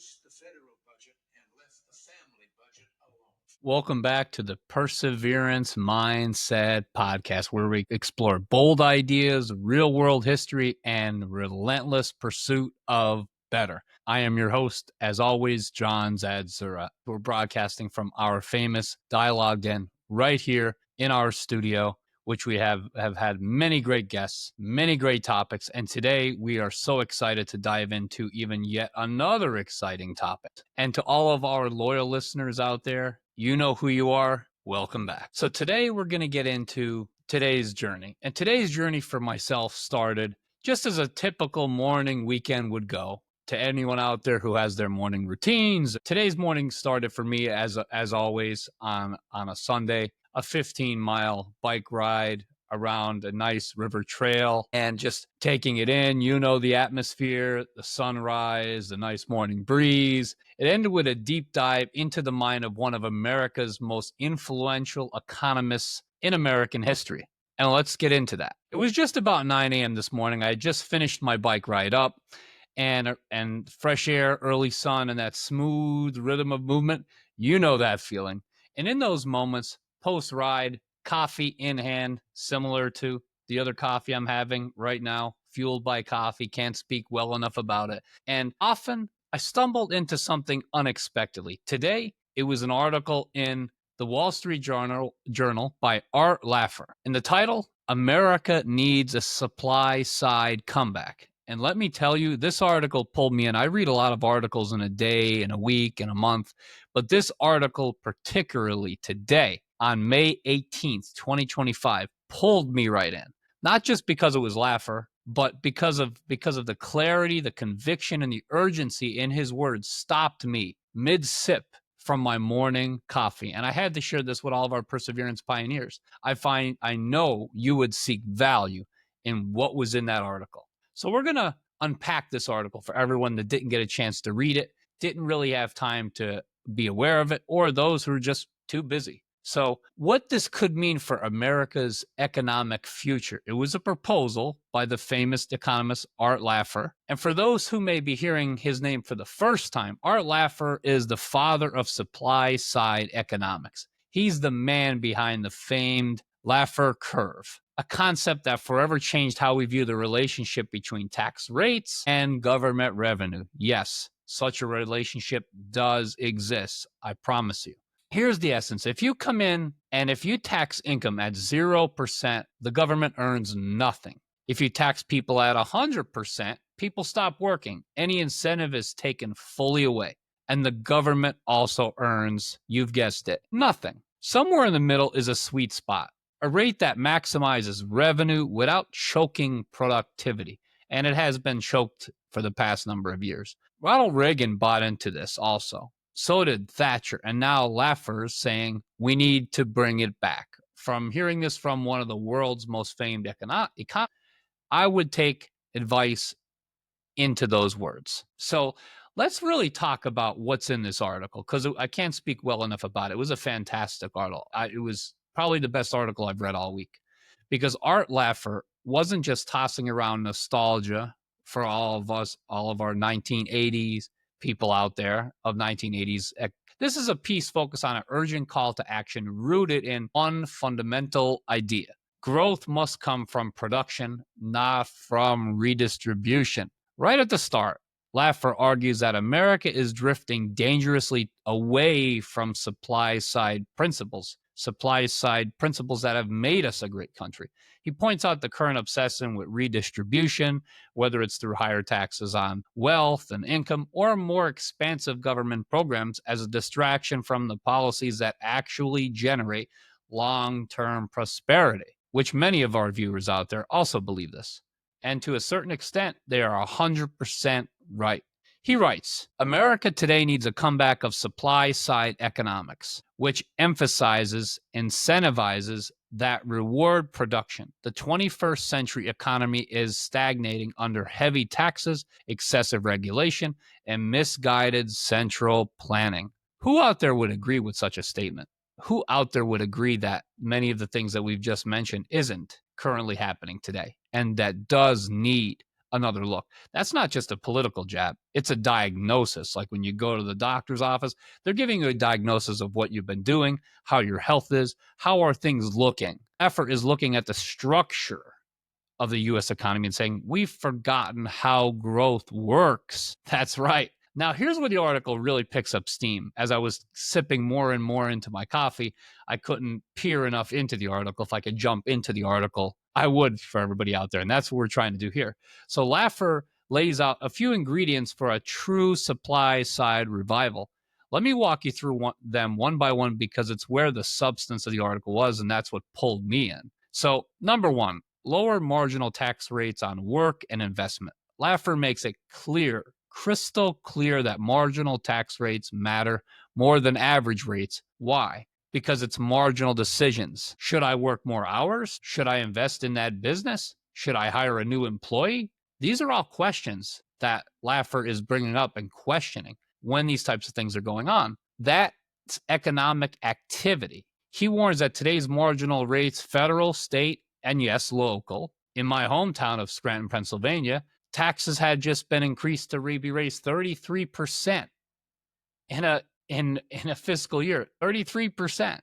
reduced the federal budget and left the family budget alone. Welcome back to the Perseverance Mindset podcast, where we explore bold ideas, real world history, and relentless pursuit of better. I am your host, as always, John Zadzura. We're broadcasting from our famous Dialogue Den right here in our studio, which we have had many great guests, many great topics. And today we are so excited to dive into even yet another exciting topic. And to all of our loyal listeners out there, you know who you are. Welcome back. So today we're going to get into today's journey. And today's journey for myself started just as a typical morning weekend would go. To anyone out there who has their morning routines, today's morning started for me as always on a Sunday, a 15-mile bike ride around a nice river trail and just taking it in. You know, the atmosphere, the sunrise, the nice morning breeze. It ended with a deep dive into the mind of one of America's most influential economists in American history. And let's get into that. It was just about 9 a.m. this morning. I had just finished my bike ride up, and fresh air, early sun, and that smooth rhythm of movement. You know that feeling. And in those moments, post-ride, coffee in hand, similar to the other coffee I'm having right now, fueled by coffee, can't speak well enough about it. And often I stumbled into something unexpectedly. Today, it was an article in the Wall Street Journal by Art Laffer. And the title, America Needs a Supply Side Comeback. And let me tell you, this article pulled me in. I read a lot of articles in a day, in a week, in a month, but this article, particularly today, on May 18th, 2025, pulled me right in. Not just because it was Laffer, but because of the clarity, the conviction, and the urgency in his words stopped me mid-sip from my morning coffee. And I had to share this with all of our Perseverance pioneers. I know you would seek value in what was in that article. So we're going to unpack this article for everyone that didn't get a chance to read it, didn't really have time to be aware of it, or those who are just too busy. So what this could mean for America's economic future. It was a proposal by the famous economist Art Laffer. And for those who may be hearing his name for the first time, Art Laffer is the father of supply side economics. He's the man behind the famed Laffer Curve, a concept that forever changed how we view the relationship between tax rates and government revenue. Yes, such a relationship does exist, I promise you. Here's the essence. If you come in and if you tax income at 0%, the government earns nothing. If you tax people at 100%, people stop working. Any incentive is taken fully away. And the government also earns, you've guessed it, nothing. Somewhere in the middle is a sweet spot. A rate that maximizes revenue without choking productivity. And it has been choked for the past number of years. Ronald Reagan bought into this also. So did Thatcher. And now Laffer's saying we need to bring it back. From hearing this from one of the world's most famed economists, I would take advice into those words. So let's really talk about what's in this article, because I can't speak well enough about it. It was a fantastic article. It was probably the best article I've read all week, because Art Laffer wasn't just tossing around nostalgia for all of us, all of our 1980s people out there of 1980s. This is a piece focused on an urgent call to action rooted in one fundamental idea. Growth must come from production, not from redistribution. Right at the start, Laffer argues that America is drifting dangerously away from supply-side principles that have made us a great country. He points out the current obsession with redistribution, whether it's through higher taxes on wealth and income or more expansive government programs, as a distraction from the policies that actually generate long-term prosperity, which many of our viewers out there also believe this. And to a certain extent, they are 100% right. He writes, America today needs a comeback of supply-side economics, which incentivizes that reward production. The 21st century economy is stagnating under heavy taxes, excessive regulation, and misguided central planning. Who out there would agree with such a statement? Who out there would agree that many of the things that we've just mentioned isn't currently happening today, and that does need another look. That's not just a political jab. It's a diagnosis. Like when you go to the doctor's office, they're giving you a diagnosis of what you've been doing, how your health is, how are things looking. Laffer is looking at the structure of the U.S. economy and saying, we've forgotten how growth works. That's right. Now, here's where the article really picks up steam. As I was sipping more and more into my coffee, I couldn't peer enough into the article. If I could jump into the article, I would for everybody out there. And that's what we're trying to do here. So Laffer lays out a few ingredients for a true supply side revival. Let me walk you through them one by one because it's where the substance of the article was, and that's what pulled me in. So, number one, lower marginal tax rates on work and investment. Laffer makes it clear, crystal clear, that marginal tax rates matter more than average rates. Why? Because it's marginal decisions. Should I work more hours? Should I invest in that business? Should I hire a new employee? These are all questions that Laffer is bringing up and questioning when these types of things are going on. That's economic activity. He warns that today's marginal rates, federal, state, and yes, local, in my hometown of Scranton, Pennsylvania, taxes had just been increased to be raised 33% in a fiscal year. 33%.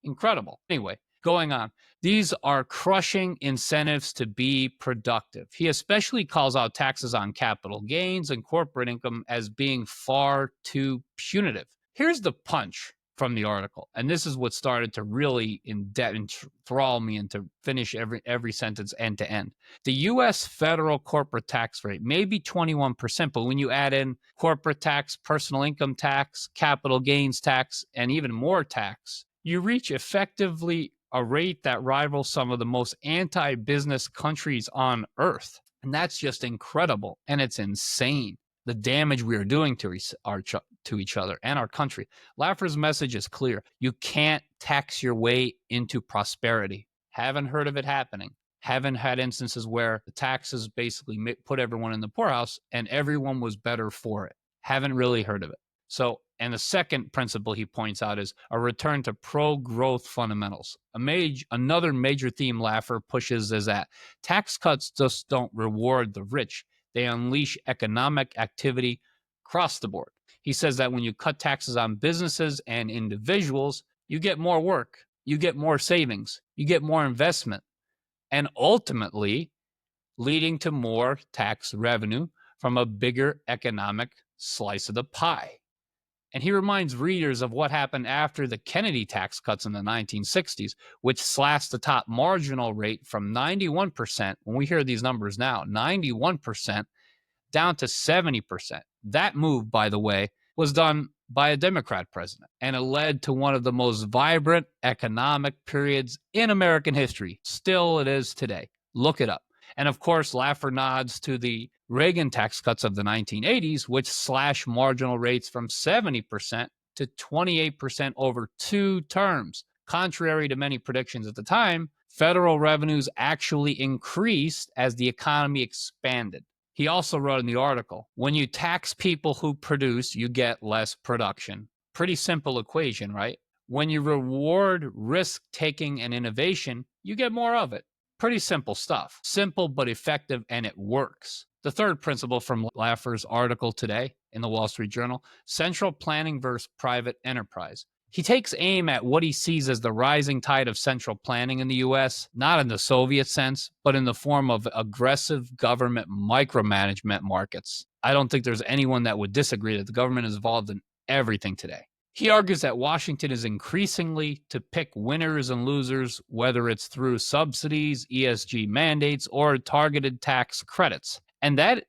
Incredible. Anyway, going on. These are crushing incentives to be productive. He especially calls out taxes on capital gains and corporate income as being far too punitive. Here's the punch from the article, and this is what started to really enthrall me and to finish every sentence end to end. The U.S. federal corporate tax rate may be 21%, but when you add in corporate tax, personal income tax, capital gains tax, and even more tax, you reach effectively a rate that rivals some of the most anti-business countries on earth. And that's just incredible, and it's insane, the damage we are doing to each other and our country. Laffer's message is clear. You can't tax your way into prosperity. Haven't heard of it happening. Haven't had instances where the taxes basically put everyone in the poorhouse and everyone was better for it. Haven't really heard of it. So, and the second principle he points out is a return to pro-growth fundamentals. Another major theme Laffer pushes is that tax cuts just don't reward the rich. They unleash economic activity across the board. He says that when you cut taxes on businesses and individuals, you get more work, you get more savings, you get more investment, and ultimately leading to more tax revenue from a bigger economic slice of the pie. And he reminds readers of what happened after the Kennedy tax cuts in the 1960s, which slashed the top marginal rate from 91%, when we hear these numbers now, 91%, down to 70%. That move, by the way, was done by a Democrat president, and it led to one of the most vibrant economic periods in American history. Still, it is today. Look it up. And of course, Laffer nods to the Reagan tax cuts of the 1980s, which slashed marginal rates from 70% to 28% over 2 terms. Contrary to many predictions at the time, federal revenues actually increased as the economy expanded. He also wrote in the article, when you tax people who produce, you get less production. Pretty simple equation, right? When you reward risk-taking and innovation, you get more of it. Pretty simple stuff. Simple but effective, and it works. The third principle from Laffer's article today in the Wall Street Journal, central planning versus private enterprise. He takes aim at what he sees as the rising tide of central planning in the U.S., not in the Soviet sense, but in the form of aggressive government micromanagement markets. I don't think there's anyone that would disagree that the government is involved in everything today. He argues that Washington is increasingly to pick winners and losers, whether it's through subsidies, ESG mandates, or targeted tax credits. And that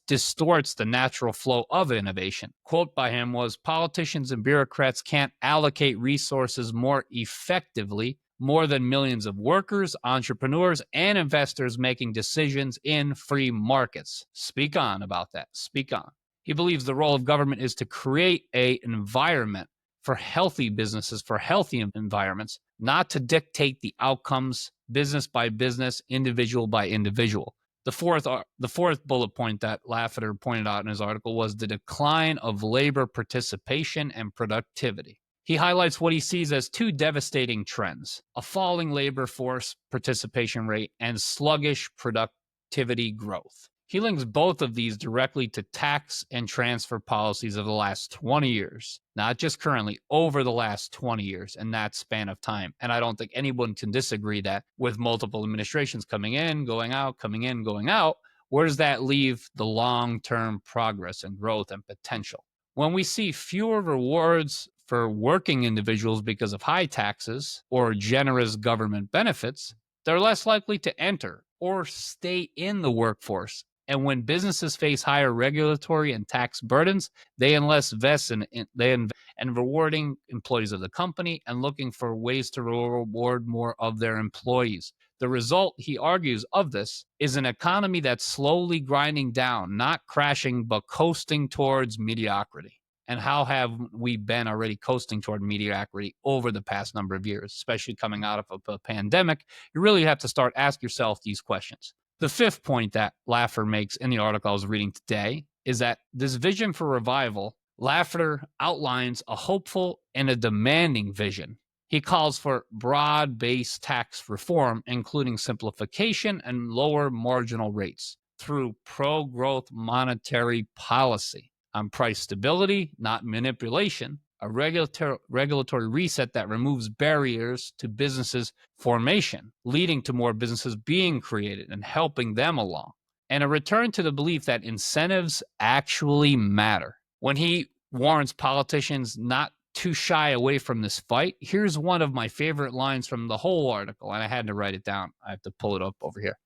distorts the natural flow of innovation. Quote by him was, politicians and bureaucrats can't allocate resources more effectively, more than millions of workers, entrepreneurs, and investors making decisions in free markets. Speak on about that. Speak on. He believes the role of government is to create an environment for healthy businesses, for healthy environments, not to dictate the outcomes business by business, individual by individual. The fourth bullet point that Laffer pointed out in his article was the decline of labor participation and productivity. He highlights what he sees as 2 devastating trends: a falling labor force participation rate and sluggish productivity growth. He links both of these directly to tax and transfer policies of the last 20 years, not just currently, over the last 20 years in that span of time. And I don't think anyone can disagree that with multiple administrations coming in, going out, coming in, going out, where does that leave the long-term progress and growth and potential? When we see fewer rewards for working individuals because of high taxes or generous government benefits, they're less likely to enter or stay in the workforce. And when businesses face higher regulatory and tax burdens, they invest in rewarding employees of the company and looking for ways to reward more of their employees. The result, he argues, of this is an economy that's slowly grinding down, not crashing, but coasting towards mediocrity. And how have we been already coasting toward mediocrity over the past number of years, especially coming out of a pandemic? You really have to start asking yourself these questions. The fifth point that Laffer makes in the article I was reading today is that this vision for revival, Laffer outlines a hopeful and a demanding vision. He calls for broad-based tax reform, including simplification and lower marginal rates through pro-growth monetary policy on price stability, not manipulation, a regulatory reset that removes barriers to businesses' formation, leading to more businesses being created and helping them along, and a return to the belief that incentives actually matter. When he warns politicians not to shy away from this fight, here's one of my favorite lines from the whole article, and I had to write it down. I have to pull it up over here.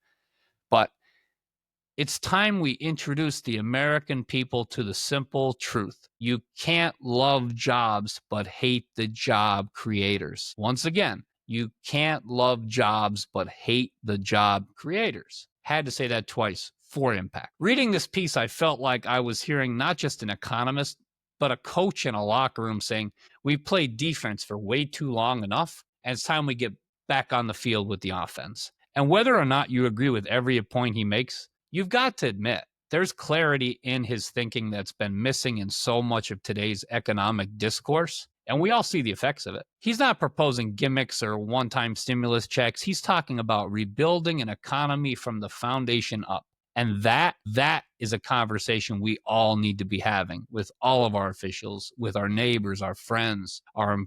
But it's time we introduce the American people to the simple truth. You can't love jobs but hate the job creators. Once again, you can't love jobs but hate the job creators. Had to say that twice for impact. Reading this piece, I felt like I was hearing not just an economist, but a coach in a locker room saying, we've played defense for way too long enough, and it's time we get back on the field with the offense. And whether or not you agree with every point he makes, you've got to admit, there's clarity in his thinking that's been missing in so much of today's economic discourse, and we all see the effects of it. He's not proposing gimmicks or one-time stimulus checks. He's talking about rebuilding an economy from the foundation up. And that is a conversation we all need to be having with all of our officials, with our neighbors, our friends, our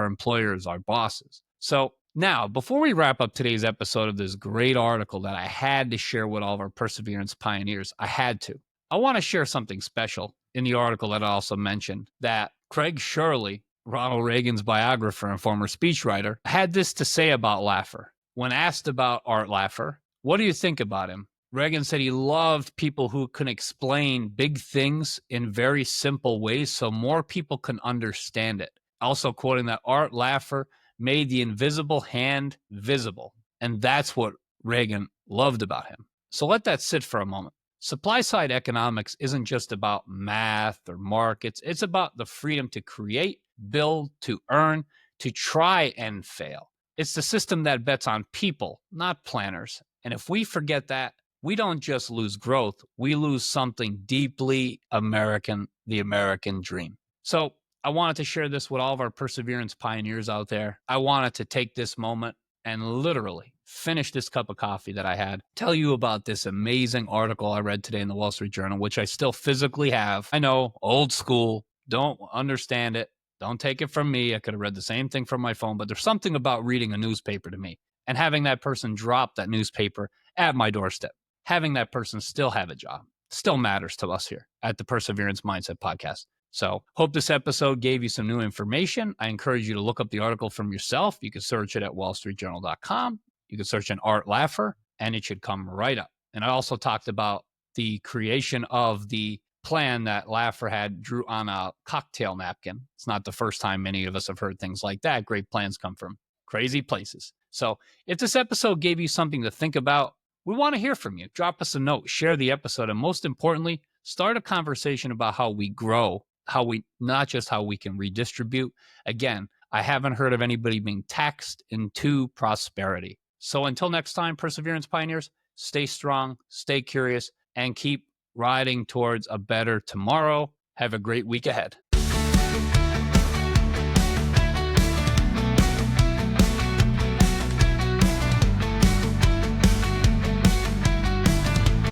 employers, our bosses. So now, before we wrap up today's episode of this great article that I had to share with all of our perseverance pioneers, I want to share something special in the article that I also mentioned, that Craig Shirley, Ronald Reagan's biographer and former speechwriter, had this to say about Laffer. When asked about Art Laffer, what do you think about him? Reagan said he loved people who can explain big things in very simple ways so more people can understand it. Also quoting that Art Laffer made the invisible hand visible. And that's what Reagan loved about him. So let that sit for a moment. Supply side economics isn't just about math or markets. It's about the freedom to create, build, to earn, to try and fail. It's the system that bets on people, not planners. And if we forget that, we don't just lose growth, we lose something deeply American, the American dream. So I wanted to share this with all of our perseverance pioneers out there. I wanted to take this moment and literally finish this cup of coffee that I had, tell you about this amazing article I read today in the Wall Street Journal, which I still physically have. I know, old school, don't understand it. Don't take it from me. I could have read the same thing from my phone, but there's something about reading a newspaper to me and having that person drop that newspaper at my doorstep. Having that person still have a job still matters to us here at the Perseverance Mindset Podcast. So hope this episode gave you some new information. I encourage you to look up the article from yourself. You can search it at wallstreetjournal.com. You can search an Art Laffer, and it should come right up. And I also talked about the creation of the plan that Laffer had drew on a cocktail napkin. It's not the first time many of us have heard things like that. Great plans come from crazy places. So if this episode gave you something to think about, we want to hear from you. Drop us a note, share the episode, and most importantly, start a conversation about how we grow, not just how we can redistribute. Again, I haven't heard of anybody being taxed into prosperity. So until next time, Perseverance Pioneers, stay strong, stay curious, and keep riding towards a better tomorrow. Have a great week ahead.